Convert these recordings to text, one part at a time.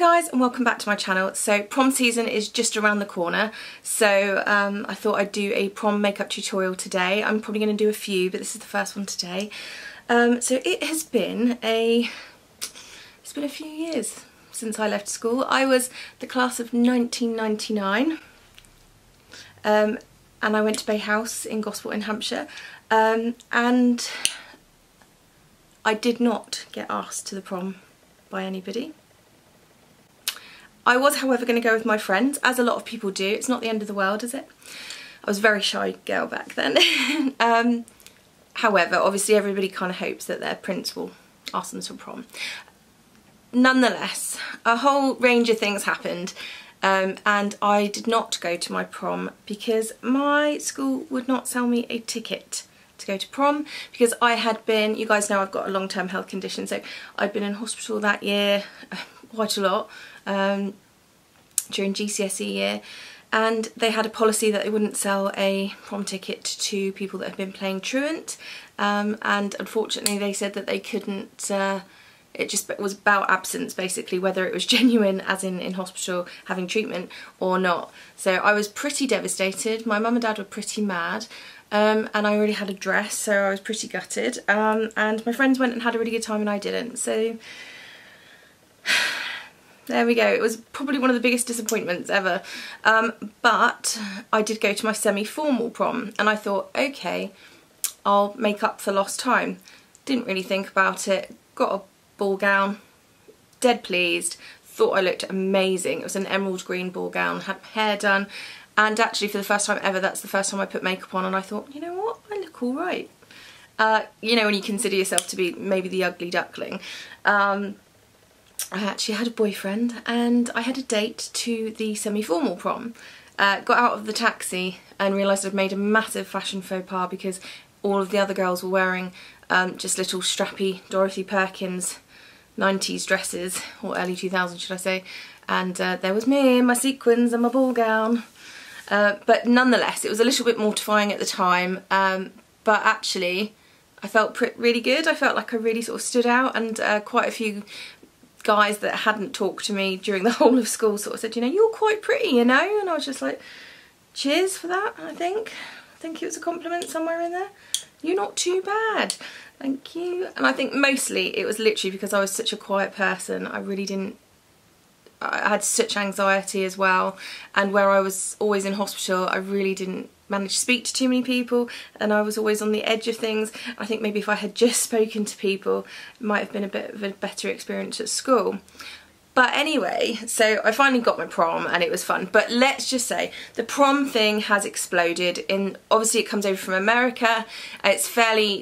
guys, and welcome back to my channel. So prom season is just around the corner, so I thought I'd do a prom makeup tutorial today. I'm probably going to do a few, but this is the first one today. So it has been a few years since I left school. I was the class of 1999, and I went to Bay House in Gosport in Hampshire, and I did not get asked to the prom by anybody. I was, however, going to go with my friends, as a lot of people do. It's not the end of the world, is it? I was a very shy girl back then. However, obviously everybody kind of hopes that their prince will ask them to prom. Nonetheless, a whole range of things happened, and I did not go to my prom because my school would not sell me a ticket to go to prom, because I had been, you guys know I've got a long-term health condition, so I'd been in hospital that year quite a lot during GCSE year, and they had a policy that they wouldn't sell a prom ticket to people that had been playing truant, and unfortunately they said that they couldn't, it just was about absence basically, whether it was genuine as in hospital having treatment or not. So I was pretty devastated. My mum and dad were pretty mad, and I already had a dress, so I was pretty gutted, and my friends went and had a really good time and I didn't. So there we go. It was probably one of the biggest disappointments ever. But I did go to my semi-formal prom, and I thought, okay, I'll make up for lost time. Didn't really think about it. Got a ball gown, dead pleased, thought I looked amazing. It was an emerald green ball gown, had my hair done, and actually for the first time ever, that's the first time I put makeup on, and I thought, you know what, I look all right. You know, when you consider yourself to be maybe the ugly duckling. I actually had a boyfriend and I had a date to the semi-formal prom. Got out of the taxi and realised I'd made a massive fashion faux pas, because all of the other girls were wearing just little strappy Dorothy Perkins 90s dresses, or early 2000s should I say, and there was me in my sequins and my ball gown. But nonetheless, it was a little bit mortifying at the time, but actually I felt really good. I felt like I really sort of stood out, and quite a few guys that hadn't talked to me during the whole of school sort of said, you know, you're quite pretty, you know, and I was just like, cheers for that. I think it was a compliment somewhere in there. You're not too bad, thank you. And I think mostly it was literally because I was such a quiet person. I really didn't, I had such anxiety as well, and where I was always in hospital, I really didn't manage to speak to too many people, and I was always on the edge of things. I think maybe if I had just spoken to people, it might have been a bit of a better experience at school. But anyway, so I finally got my prom and it was fun. But let's just say the prom thing has exploded. Obviously it comes over from America. It's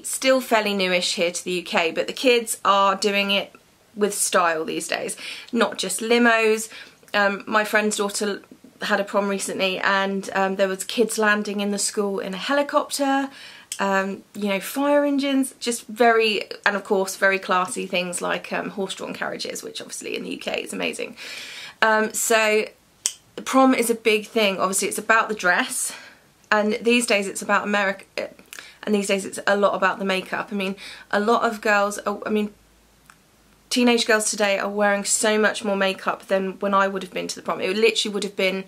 still fairly newish here to the UK, but the kids are doing it with style these days, not just limos. My friend's daughter had a prom recently, and there was kids landing in the school in a helicopter, you know, fire engines, just and of course very classy things like horse-drawn carriages, which obviously in the UK is amazing. So the prom is a big thing. Obviously it's about the dress, and these days it's about America, and these days it's a lot about the makeup. I mean, a lot of girls, teenage girls today are wearing so much more makeup than when I would have been to the prom. It literally would have been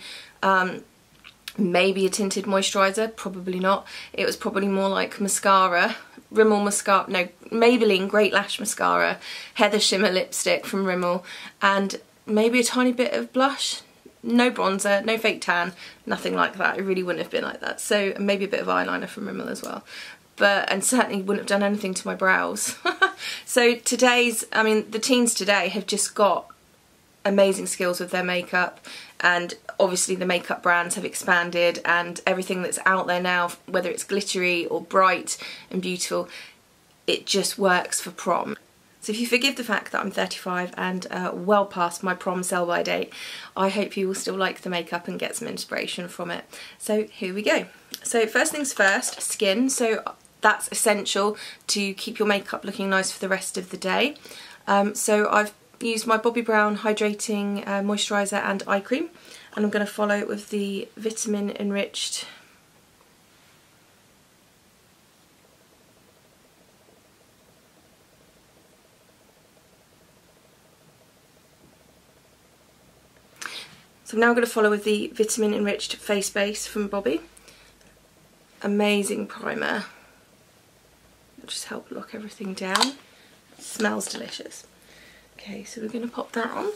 maybe a tinted moisturiser, probably not. It was probably more like mascara, Rimmel mascara, no, Maybelline Great Lash Mascara, Heather Shimmer lipstick from Rimmel, and maybe a tiny bit of blush. No bronzer, no fake tan, nothing like that. It really wouldn't have been like that. So maybe a bit of eyeliner from Rimmel as well. And certainly wouldn't have done anything to my brows. So the teens today have just got amazing skills with their makeup, and obviously the makeup brands have expanded, and everything that's out there now, whether it's glittery or bright and beautiful, it just works for prom. So if you forgive the fact that I'm 35 and well past my prom sell-by date, I hope you will still like the makeup and get some inspiration from it. So here we go. So first things first, skin. So that's essential to keep your makeup looking nice for the rest of the day. So I've used my Bobbi Brown Hydrating Moisturiser and Eye Cream, and I'm going to follow it with the Vitamin Enriched So I'm now going to follow with the Vitamin Enriched Face Base from Bobbi. Amazing primer. It'll just help lock everything down. It smells delicious. Okay, so we're going to pop that on.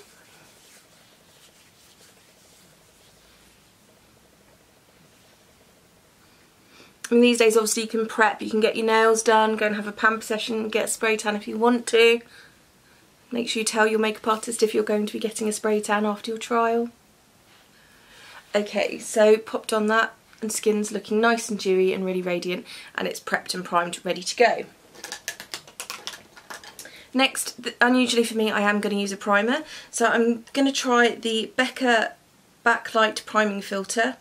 And these days obviously you can prep, you can get your nails done, go and have a pamper session, get a spray tan if you want to. Make sure you tell your makeup artist if you're going to be getting a spray tan after your trial. Okay, so popped on that and skin's looking nice and dewy and really radiant, and it's prepped and primed, ready to go. Next, unusually for me, I am going to use a primer. So I'm going to try the Becca Backlight Priming Filter,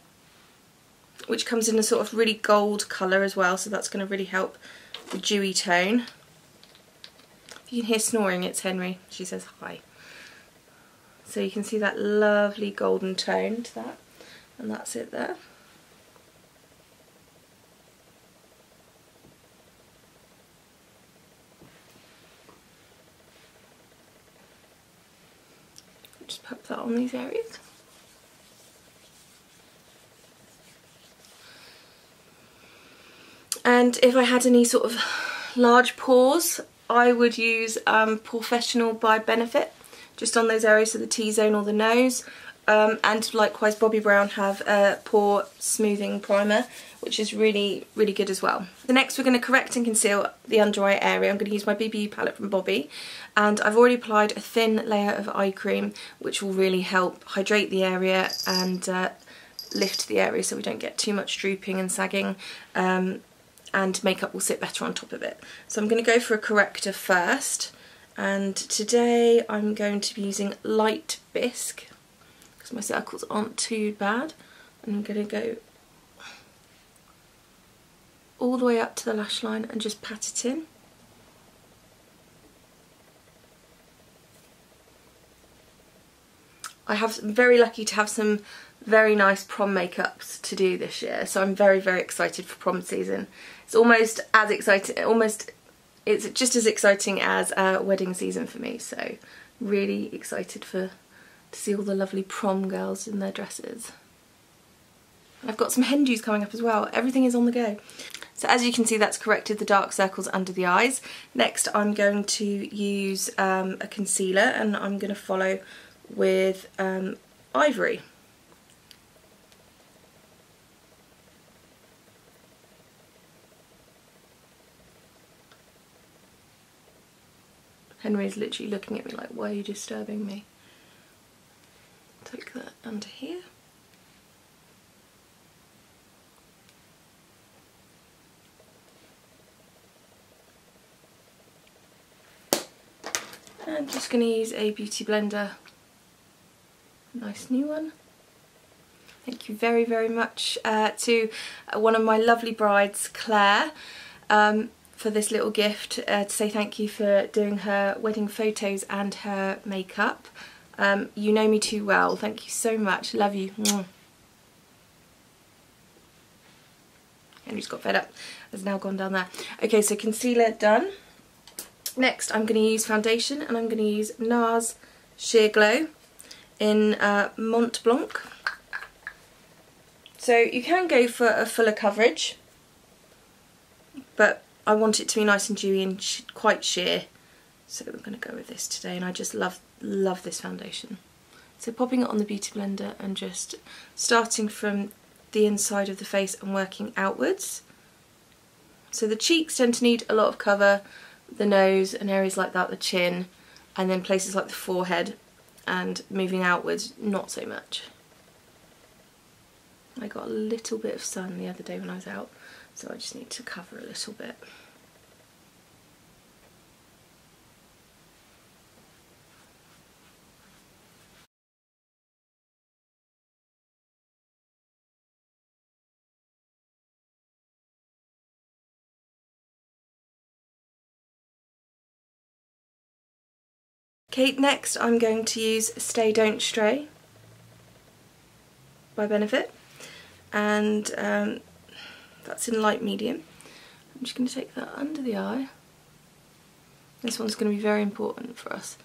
which comes in a sort of really gold colour as well, so that's going to really help the dewy tone. If you can hear snoring, it's Henry. She says hi. So you can see that lovely golden tone to that, and that's it there. Just pop that on these areas. And if I had any sort of large pores, I would use Professional by Benefit, just on those areas, so the T-zone or the nose. And likewise, Bobbi Brown have a pore smoothing primer, which is really, really good as well. The next, we're going to correct and conceal the under eye area. I'm going to use my BBU palette from Bobbi, and I've already applied a thin layer of eye cream, which will really help hydrate the area and lift the area so we don't get too much drooping and sagging. And makeup will sit better on top of it. So I'm going to go for a corrector first, and today I'm going to be using Light Bisque because my circles aren't too bad, and I'm going to go all the way up to the lash line and just pat it in. I'm very lucky to have some very nice prom makeups to do this year, so I'm very, very excited for prom season. It's almost as exciting, it's just as exciting as wedding season for me, so really excited to see all the lovely prom girls in their dresses. I've got some hen dews coming up as well. Everything is on the go. So as you can see, that's corrected the dark circles under the eyes. Next I'm going to use a concealer, and I'm going to follow with Ivory. Henry's literally looking at me like, why are you disturbing me? Take that under here. And just going to use a beauty blender. Nice new one. Thank you very, very much to one of my lovely brides, Claire, for this little gift, to say thank you for doing her wedding photos and her makeup. You know me too well. Thank you so much. Love you. Henry's got fed up. Has now gone down there. Okay, so concealer done. Next, I'm going to use foundation, and I'm going to use NARS Sheer Glow in Mont Blanc. So you can go for a fuller coverage, but I want it to be nice and dewy and quite sheer, so we're going to go with this today, and I just love this foundation. So popping it on the beauty blender and just starting from the inside of the face and working outwards. So the cheeks tend to need a lot of cover, the nose and areas like that, the chin, and then places like the forehead, and moving outwards not so much. I got a little bit of sun the other day when I was out, so I just need to cover a little bit. Okay, next I'm going to use Stay Don't Stray by Benefit, and that's in light medium. I'm just going to take that under the eye. This one's going to be very important for us,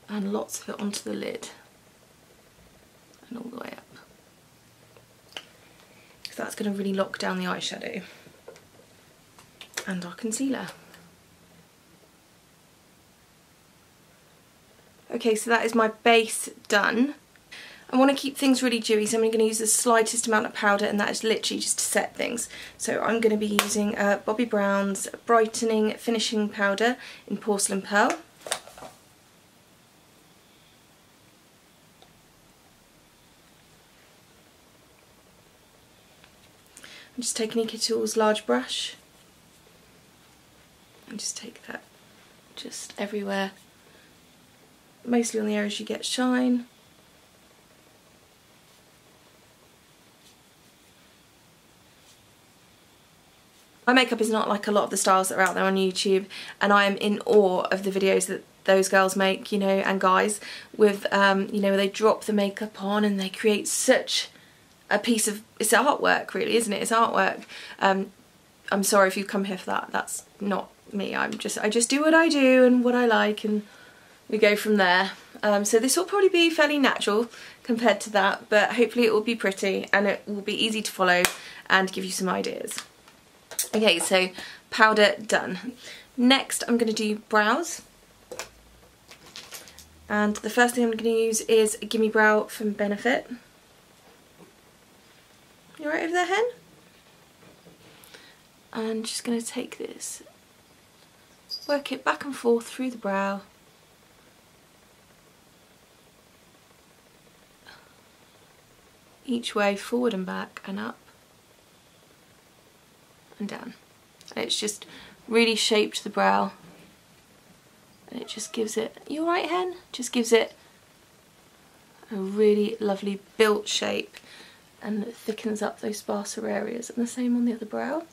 and lots of it onto the lid. and all the way up. Because that's going to really lock down the eyeshadow and our concealer. Okay, so that is my base done. I want to keep things really dewy, so I'm going to use the slightest amount of powder, and that is literally just to set things. So I'm going to be using Bobbi Brown's Brightening Finishing Powder in Porcelain Pearl. I'm just taking Nikki Tools large brush and just take that just everywhere, mostly on the areas you get shine. My makeup is not like a lot of the styles that are out there on YouTube, and I am in awe of the videos that those girls make, you know, and guys, with, you know, where they drop the makeup on and they create such a piece of, it's artwork really, isn't it? It's artwork. I'm sorry if you've come here for that, that's not me. I just do what I do and what I like, and we go from there. So this will probably be fairly natural compared to that, but hopefully it will be pretty and it will be easy to follow and give you some ideas. Okay, so powder done. Next I'm going to do brows, and the first thing I'm going to use is a Gimme Brow from Benefit. You right over there, hen? And just going to take this, work it back and forth through the brow. Each way, forward and back and up and down. And it's just really shaped the brow, and it just gives it, you alright, hen? Just gives it a really lovely built shape, and it thickens up those sparser areas, and the same on the other brow.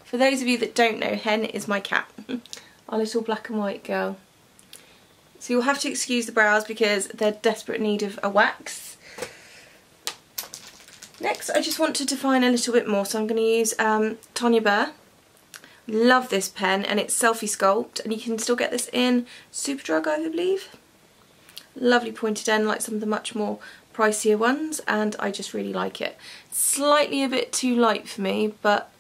For those of you that don't know, Hen is my cat, our little black and white girl. So you'll have to excuse the brows because they're desperate need of a wax. Next, I just want to define a little bit more, so I'm going to use Tanya Burr. Love this pen, and it's Selfie Sculpt, and you can still get this in Superdrug, I believe. Lovely pointed end, like some of the much more pricier ones, and I just really like it. Slightly a bit too light for me, but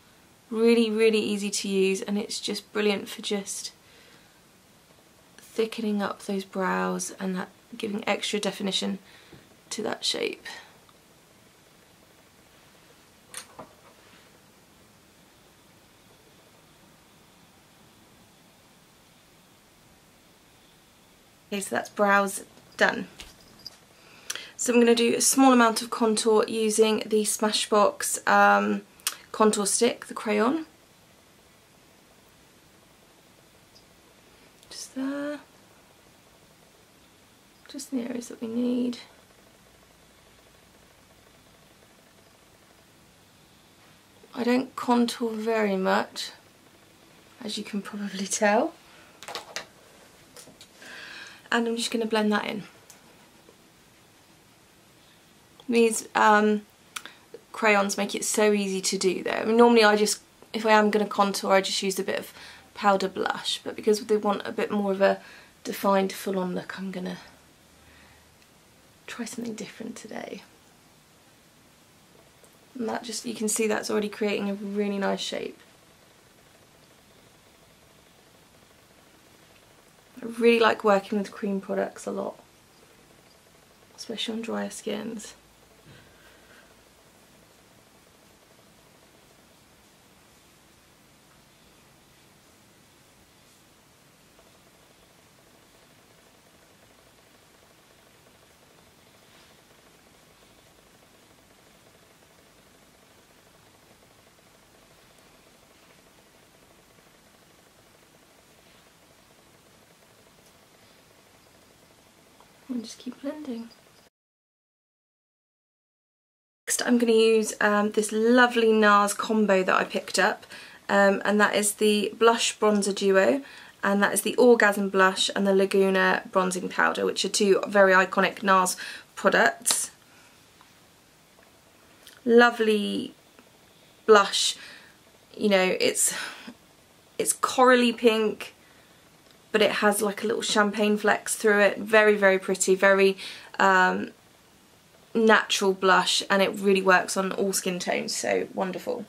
really, really easy to use, and it's just brilliant for just thickening up those brows and that giving extra definition to that shape. Okay, so that's brows done. So I'm going to do a small amount of contour using the Smashbox contour stick, the crayon. Just there. Just in the areas that we need. I don't contour very much, as you can probably tell. And I'm just going to blend that in. These crayons make it so easy to do though. I mean, normally if I am going to contour, I just use a bit of powder blush, but because they want a bit more of a defined full-on look, I'm going to try something different today. And that just, you can see that's already creating a really nice shape. I really like working with cream products a lot, especially on drier skins. And just keep blending. Next I'm going to use this lovely NARS combo that I picked up, and that is the Blush Bronzer Duo, and that is the Orgasm Blush and the Laguna Bronzing Powder, which are two very iconic NARS products. Lovely blush, you know, it's corally pink, but it has like a little champagne flecks through it. Very, very pretty, very natural blush, and it really works on all skin tones, so wonderful.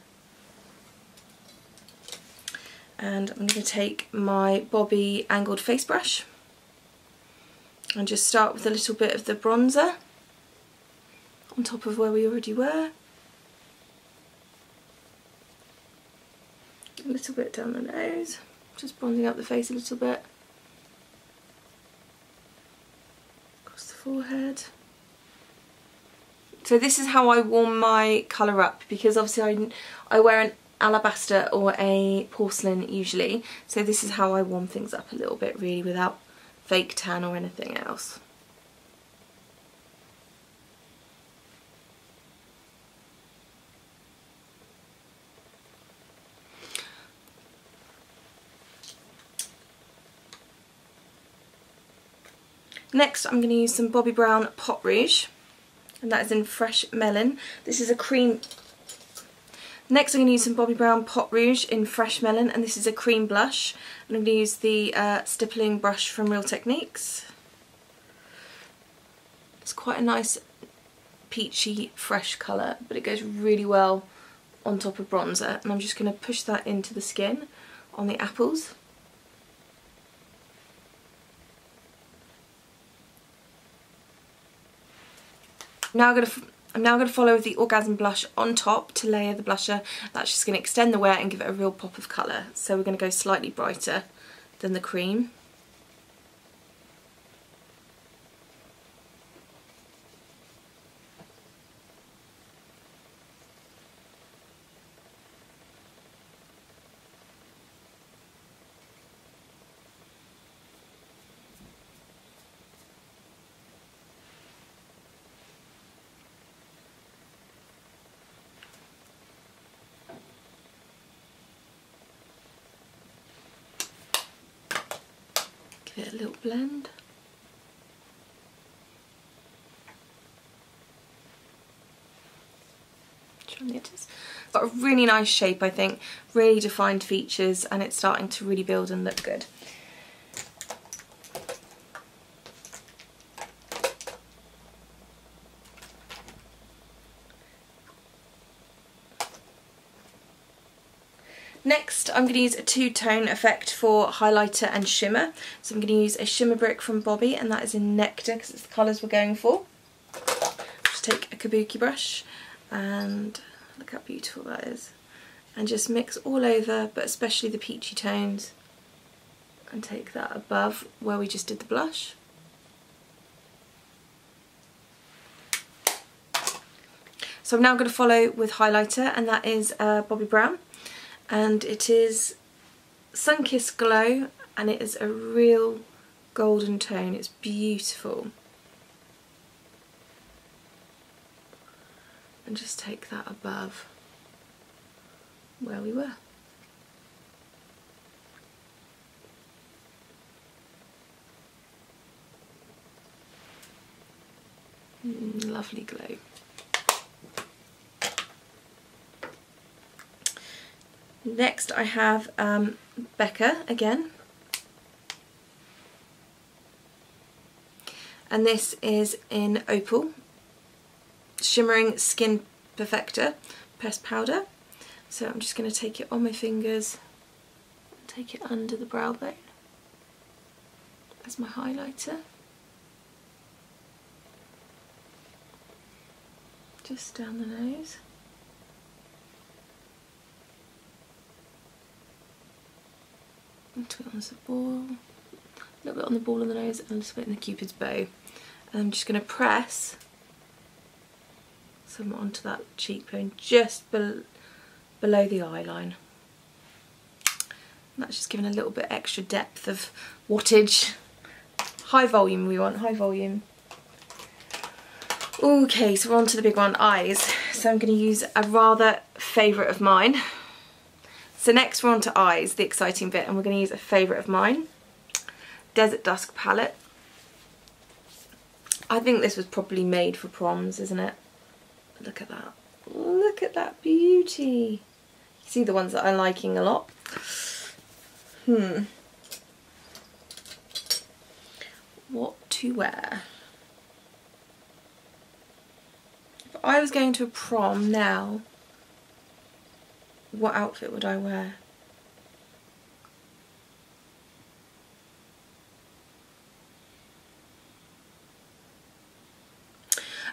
And I'm going to take my Bobbi angled face brush and just start with a little bit of the bronzer on top of where we already were. A little bit down the nose, just bronzing up the face a little bit. Across the forehead. So this is how I warm my colour up, because obviously I wear an alabaster or a porcelain usually, so this is how I warm things up a little bit, really, without fake tan or anything else. Next I'm going to use some Bobbi Brown Pot Rouge, and that is in Fresh Melon. This is a cream. Next I'm going to use some Bobbi Brown Pot Rouge in Fresh Melon, and this is a cream blush. And I'm going to use the stippling brush from Real Techniques. It's quite a nice peachy fresh colour, but it goes really well on top of bronzer, and I'm just going to push that into the skin on the apples. I'm now going to follow with the Orgasm blush on top to layer the blusher. That's just going to extend the wear and give it a real pop of colour. So we're going to go slightly brighter than the cream. Give it a little blend. On the edges. Got a really nice shape, I think, really defined features, and it's starting to really build and look good. Next I'm going to use a two-tone effect for highlighter and shimmer. So I'm going to use a shimmer brick from Bobbi, and that is in Nectar because it's the colours we're going for. Just take a kabuki brush and look how beautiful that is, and just mix all over, but especially the peachy tones, and take that above where we just did the blush. So I'm now going to follow with highlighter, and that is Bobbi Brown, and it is Sun-Kissed Glow, and it is a real golden tone. It's beautiful. And just take that above where we were. Lovely glow. Next I have Becca again, and this is in Opal, Shimmering Skin Perfector pressed powder. So I'm just going to take it on my fingers and take it under the brow bone as my highlighter. Just down the nose. A little bit on the ball, a little bit on the ball of the nose, and a little bit in the Cupid's bow. And I'm just going to press some onto that cheekbone just below the eye line. And that's just giving a little bit extra depth of wattage. High volume we want, high volume. Okay, so we're on to the big one, eyes. So I'm going to use a rather favourite of mine. So next we're on to eyes, the exciting bit, and we're going to use a favourite of mine, Desert Dusk palette. I think this was probably made for proms, isn't it? Look at that. Look at that beauty. You see the ones that I'm liking a lot. what to wear. If I was going to a prom now, what outfit would I wear?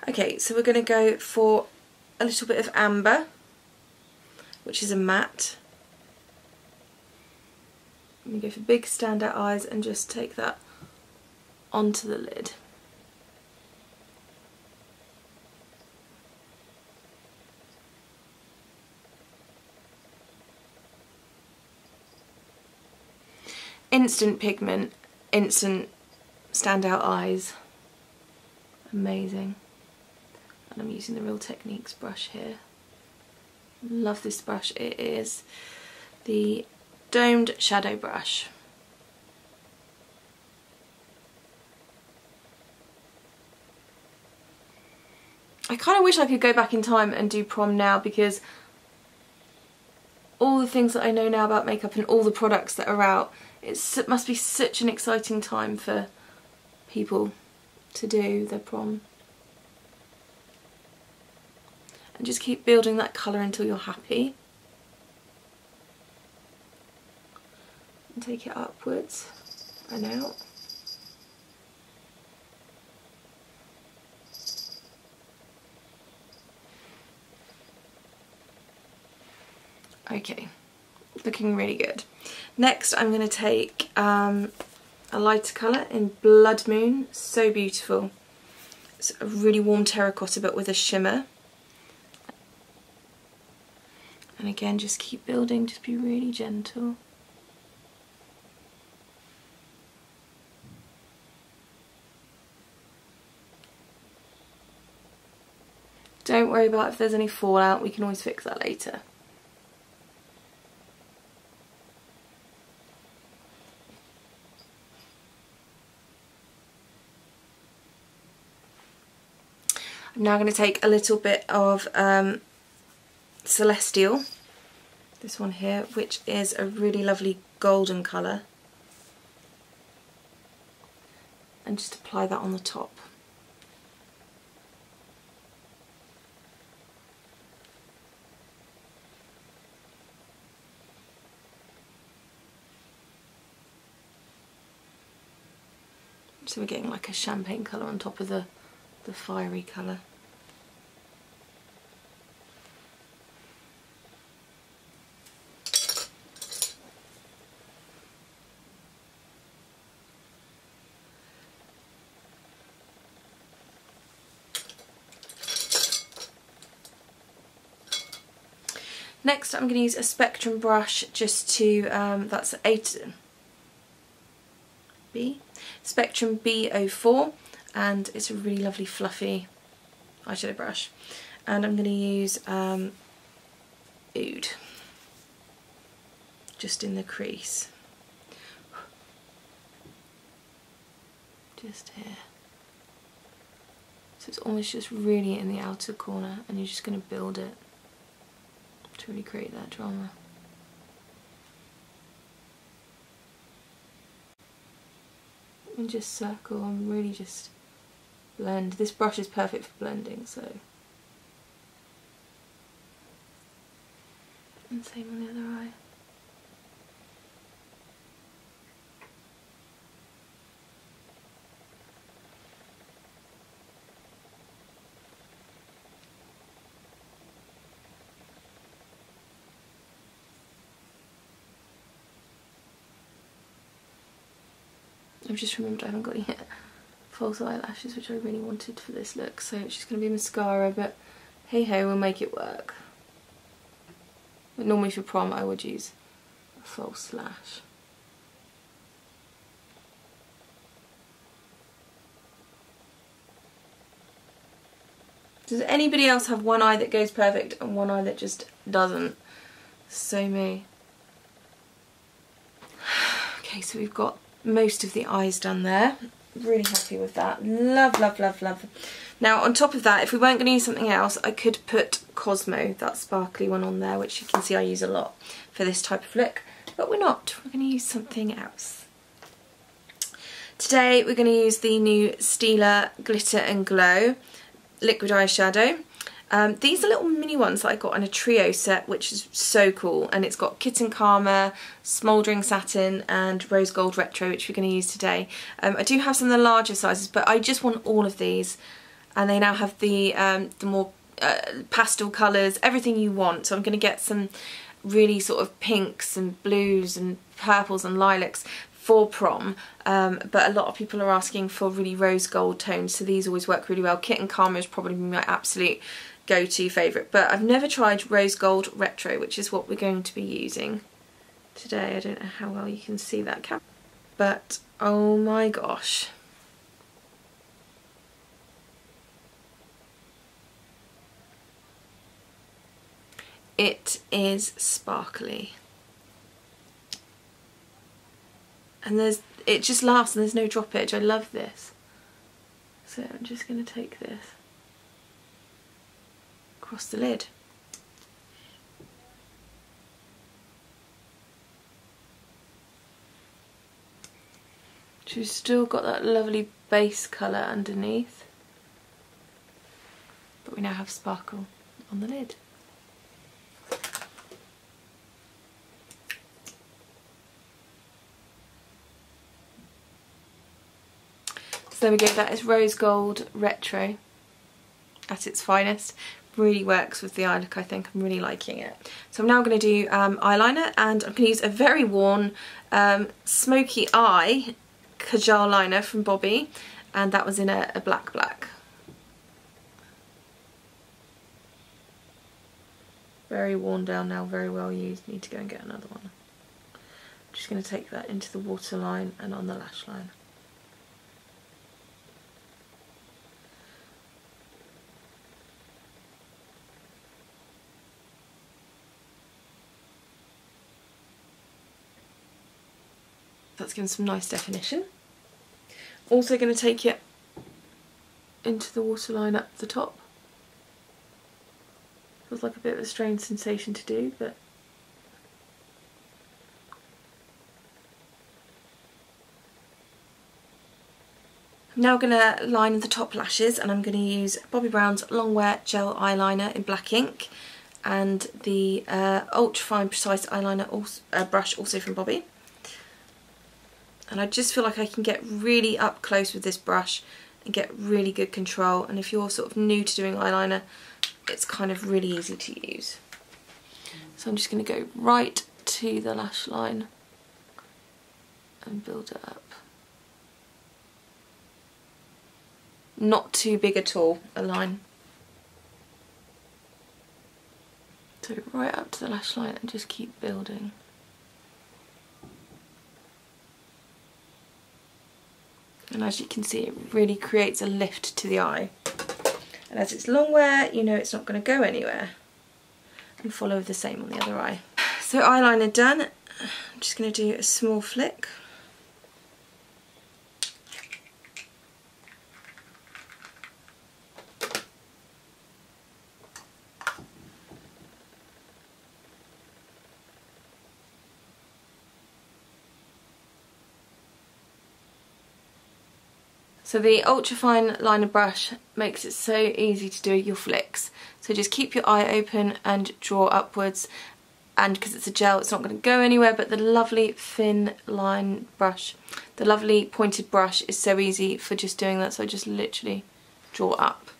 Okay, so we're going to go for a little bit of amber, which is a matte. I'm going to go for big standout eyes and just take that onto the lid. Instant pigment, instant standout eyes. Amazing. And I'm using the Real Techniques brush here. Love this brush. It is the domed shadow brush. I kind of wish I could go back in time and do prom now, because all the things that I know now about makeup and all the products that are out, it must be such an exciting time for people to do their prom. And just keep building that colour until you're happy. And take it upwards and out. Okay, looking really good. Next I'm going to take a lighter colour in Blood Moon. So beautiful. It's a really warm terracotta but with a shimmer. And again, just keep building, just be really gentle. Don't worry about if there's any fallout, we can always fix that later. I'm now going to take a little bit of Celestial, this one here, which is a really lovely golden colour, and just apply that on the top. So we're getting like a champagne colour on top of the fiery colour. Next I'm going to use a Spectrum brush just to, that's 8B, Spectrum B04, and it's a really lovely fluffy eyeshadow brush. And I'm going to use Oud, just in the crease, just here. So it's almost just really in the outer corner, and you're just going to build it to really create that drama. And just circle and really just blend. This brush is perfect for blending, so. And same on the other eye. I've just remembered I haven't got any false eyelashes, which I really wanted for this look, so it's just going to be mascara, but hey ho, we'll make it work. But normally for prom I would use a false lash. Does anybody else have one eye that goes perfect and one eye that just doesn't? So me. Okay, so we've got most of the eyes done there. Really happy with that. Love, love, love, love. Now on top of that, if we weren't going to use something else, I could put Cosmo, that sparkly one, on there, which you can see I use a lot for this type of look, but we're not. We're going to use something else. Today we're going to use the new Stila Glitter and Glow liquid eyeshadow. These are little mini ones that I got in a trio set, which is so cool, and it's got Kitten Karma, Smouldering Satin and Rose Gold Retro, which we're going to use today. I do have some of the larger sizes, but I just want all of these, and they now have the more pastel colours, everything you want. So I'm going to get some really sort of pinks and blues and purples and lilacs for prom, but a lot of people are asking for really rose gold tones, so these always work really well. Kitten Karma is probably my absolute go-to favourite, but I've never tried Rose Gold Retro, which is what we're going to be using today. I don't know how well you can see that camera, but oh my gosh. It is sparkly. And it just lasts and there's no droppage. I love this. So I'm just going to take this across the lid. She's still got that lovely base colour underneath, but we now have sparkle on the lid. So there we go, that is Rose Gold Retro at its finest. Really works with the eye look, I think. I'm really liking it. So I'm now going to do eyeliner, and I'm going to use a very worn Smoky Eye Kajal liner from Bobby, and that was in a black. Very worn down now, very well used. Need to go and get another one. I'm just going to take that into the waterline and on the lash line. That's given some nice definition. Also going to take it into the waterline up the top. Feels like a bit of a strange sensation to do, but I'm now going to line the top lashes, and I'm going to use Bobbi Brown's Longwear Gel Eyeliner in black ink and the Ultra Fine Precise Eyeliner brush, also from Bobbi. And I just feel like I can get really up close with this brush and get really good control. And if you're sort of new to doing eyeliner, it's kind of really easy to use. So I'm just going to go right to the lash line and build it up. Not too big at all, a line. So right up to the lash line and just keep building. And as you can see, it really creates a lift to the eye. And as it's long wear, you know it's not going to go anywhere. And follow the same on the other eye. So eyeliner done. I'm just going to do a small flick. So the ultra fine liner brush makes it so easy to do your flicks. So just keep your eye open and draw upwards, and because it's a gel it's not going to go anywhere, but the lovely thin line brush, the lovely pointed brush is so easy for just doing that, so I just literally draw up.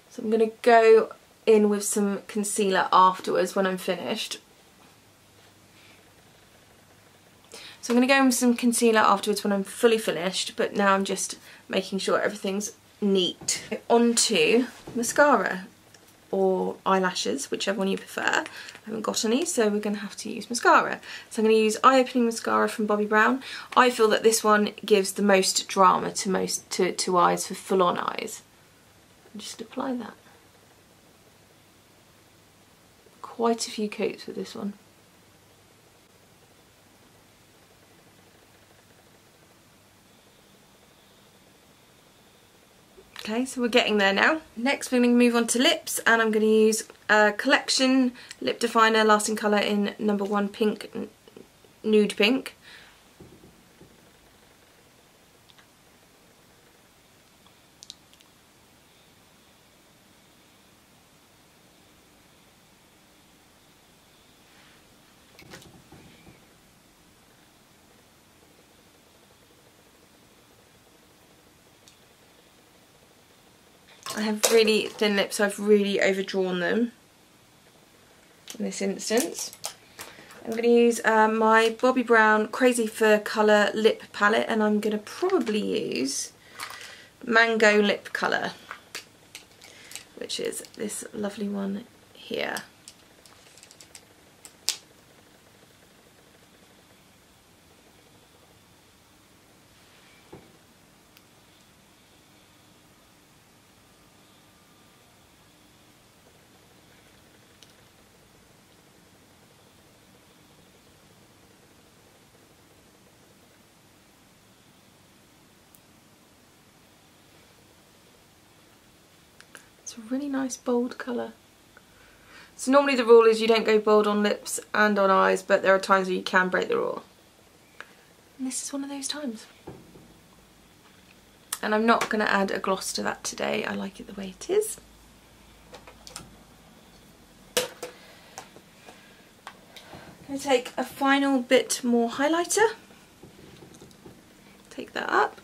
So I'm going to go in with some concealer afterwards when I'm finished. So I'm going to go in with some concealer afterwards when I'm fully finished, but now I'm just making sure everything's neat. Onto mascara or eyelashes, whichever one you prefer. I haven't got any, so we're going to have to use mascara. So I'm going to use Eye Opening Mascara from Bobbi Brown. I feel that this one gives the most drama to eyes, for full-on eyes. And just apply that. Quite a few coats with this one. Okay, so we're getting there now. Next we're going to move on to lips, and I'm going to use a Collection Lip Definer Lasting Colour in number 1 Pink, Nude Pink. I have really thin lips, so I've really overdrawn them in this instance. I'm going to use my Bobbi Brown Crazy for Colour lip palette, and I'm going to probably use Mango Lip Colour, which is this lovely one here. It's a really nice bold colour. So normally the rule is you don't go bold on lips and on eyes, but there are times where you can break the rule. And this is one of those times. And I'm not going to add a gloss to that today. I like it the way it is. I'm going to take a final bit more highlighter. Take that up.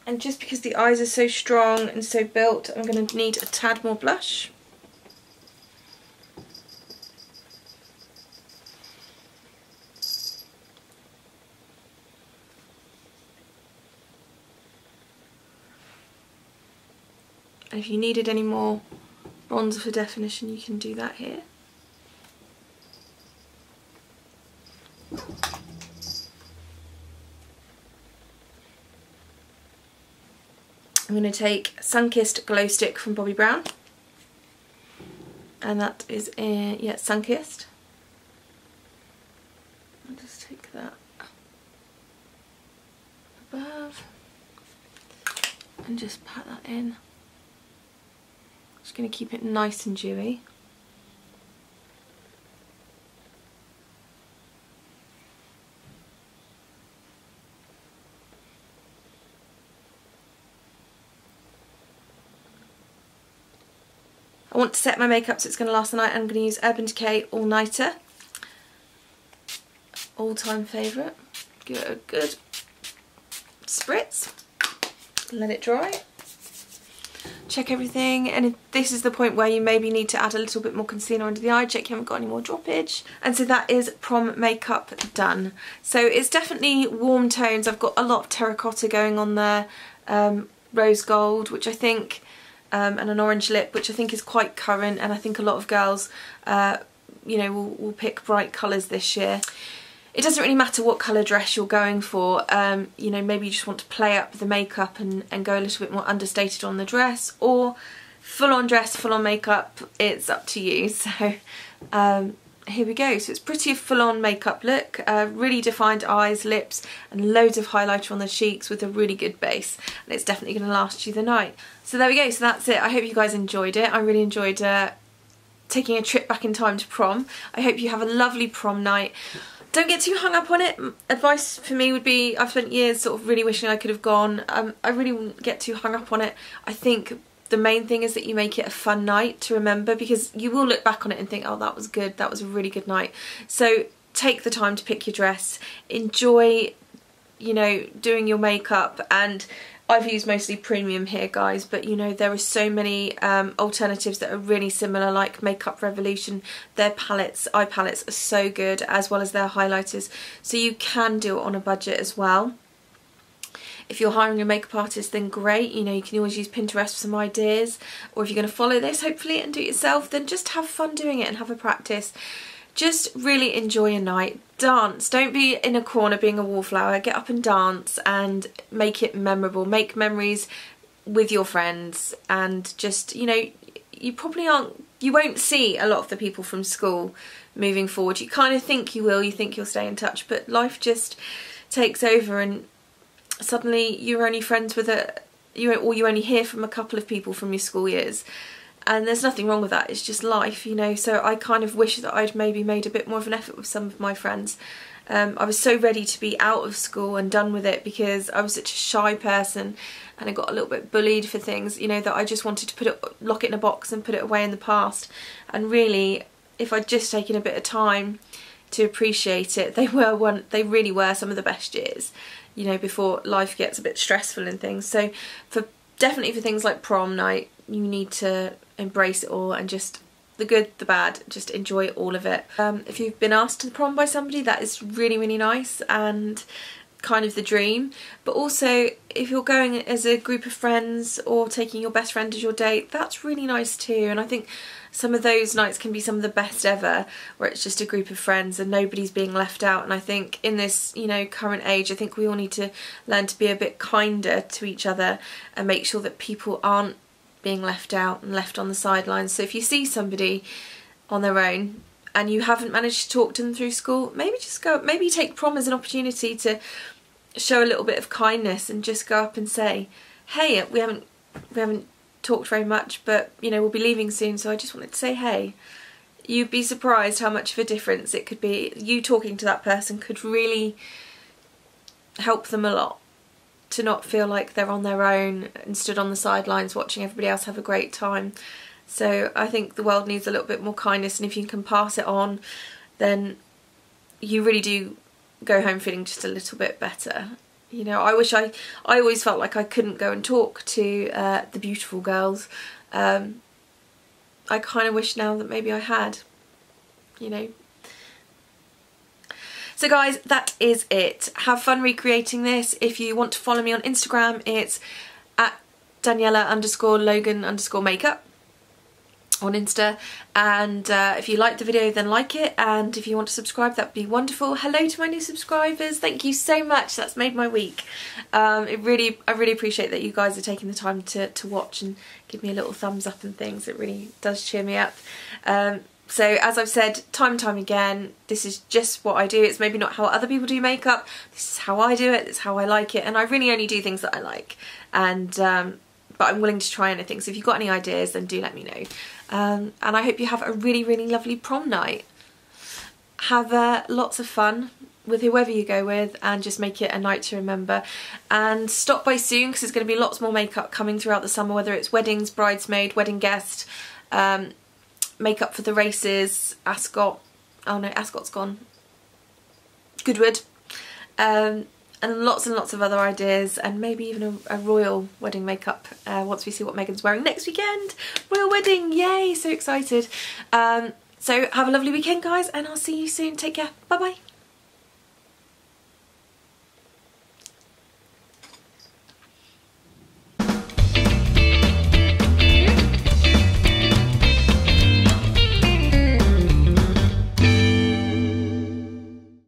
And just because the eyes are so strong and so built, I'm going to need a tad more blush. And if you needed any more bronzer for definition, you can do that here. I'm going to take Sunkissed Glow Stick from Bobbi Brown, and that is Sunkissed. I'll just take that above and just pat that in. Just going to keep it nice and dewy. I want to set my makeup so it's going to last the night. I'm going to use Urban Decay All Nighter. All-time favourite. Give it a good spritz. Let it dry. Check everything, and if this is the point where you maybe need to add a little bit more concealer under the eye, check you haven't got any more droppage. And so that is prom makeup done. So it's definitely warm tones. I've got a lot of terracotta going on there. Rose gold, which I think... and an orange lip, which I think is quite current, and I think a lot of girls you know, will pick bright colours this year. It doesn't really matter what colour dress you're going for. You know, maybe you just want to play up the makeup and go a little bit more understated on the dress, or full on dress, full on makeup. It's up to you. So here we go. So it's pretty full on makeup look, really defined eyes, lips, and loads of highlighter on the cheeks with a really good base, and it's definitely going to last you the night. So there we go. So that's it. I hope you guys enjoyed it. I really enjoyed taking a trip back in time to prom. I hope you have a lovely prom night. Don't get too hung up on it. Advice for me would be, I've spent years sort of really wishing I could have gone. I really wouldn't get too hung up on it. I think the main thing is that you make it a fun night to remember, because you will look back on it and think, oh, that was good, that was a really good night. So take the time to pick your dress, enjoy, you know, doing your makeup. And I've used mostly premium here, guys, but you know, there are so many alternatives that are really similar, like Makeup Revolution. Their palettes, eye palettes, are so good, as well as their highlighters, so you can do it on a budget as well. If you're hiring a makeup artist, then great, you know, you can always use Pinterest for some ideas, or if you're going to follow this, hopefully, and do it yourself, then just have fun doing it and have a practice. Just really enjoy a night. Dance. Don't be in a corner being a wallflower. Get up and dance and make it memorable. Make memories with your friends, and just, you know, you probably aren't you won't see a lot of the people from school moving forward. You kind of think you will, you think you'll stay in touch, but life just takes over and suddenly you're only friends with you only hear from a couple of people from your school years. And there's nothing wrong with that, it's just life, you know. So I kind of wish that I'd maybe made a bit more of an effort with some of my friends. I was so ready to be out of school and done with it because I was such a shy person and I got a little bit bullied for things, you know, that I just wanted to lock it in a box and put it away in the past. And really, if I'd just taken a bit of time to appreciate it, they really were some of the best years, you know, before life gets a bit stressful and things. So definitely for things like prom night, you need to embrace it all and just the good, the bad, just enjoy all of it. If you've been asked to the prom by somebody, that is really, really nice and kind of the dream. But also, if you're going as a group of friends or taking your best friend as your date, that's really nice too. And I think some of those nights can be some of the best ever, where it's just a group of friends and nobody's being left out. And I think in this, you know, current age, I think we all need to learn to be a bit kinder to each other and make sure that people aren't being left out and left on the sidelines. So if you see somebody on their own and you haven't managed to talk to them through school, maybe just go, maybe take prom as an opportunity to show a little bit of kindness and just go up and say, hey, we haven't talked very much, but you know, we'll be leaving soon, so I just wanted to say hey. You'd be surprised how much of a difference it could be. You talking to that person could really help them a lot, to not feel like they're on their own and stood on the sidelines watching everybody else have a great time. So I think the world needs a little bit more kindness, and if you can pass it on, then you really do go home feeling just a little bit better. You know, I always felt like I couldn't go and talk to the beautiful girls. I kind of wish now that maybe I had, you know. So guys, that is it. Have fun recreating this. If you want to follow me on Instagram, it's at Daniela_Logan_makeup on Insta. And if you liked the video, then like it. And if you want to subscribe, that'd be wonderful. Hello to my new subscribers. Thank you so much. That's made my week. I really appreciate that you guys are taking the time to watch and give me a little thumbs up and things. It really does cheer me up. So as I've said time and time again, this is just what I do. It's maybe not how other people do makeup. This is how I do it. It's how I like it. And I really only do things that I like. And but I'm willing to try anything. So if you've got any ideas, then do let me know. And I hope you have a really, really lovely prom night. Have lots of fun with whoever you go with, and just make it a night to remember. And stop by soon, because there's going to be lots more makeup coming throughout the summer, whether it's weddings, bridesmaid, wedding guest, makeup for the races, Ascot, oh no, Ascot's gone, Goodwood, and lots of other ideas, and maybe even a royal wedding makeup once we see what Meghan's wearing next weekend. Royal wedding, yay, so excited. So have a lovely weekend guys, and I'll see you soon. Take care, bye bye.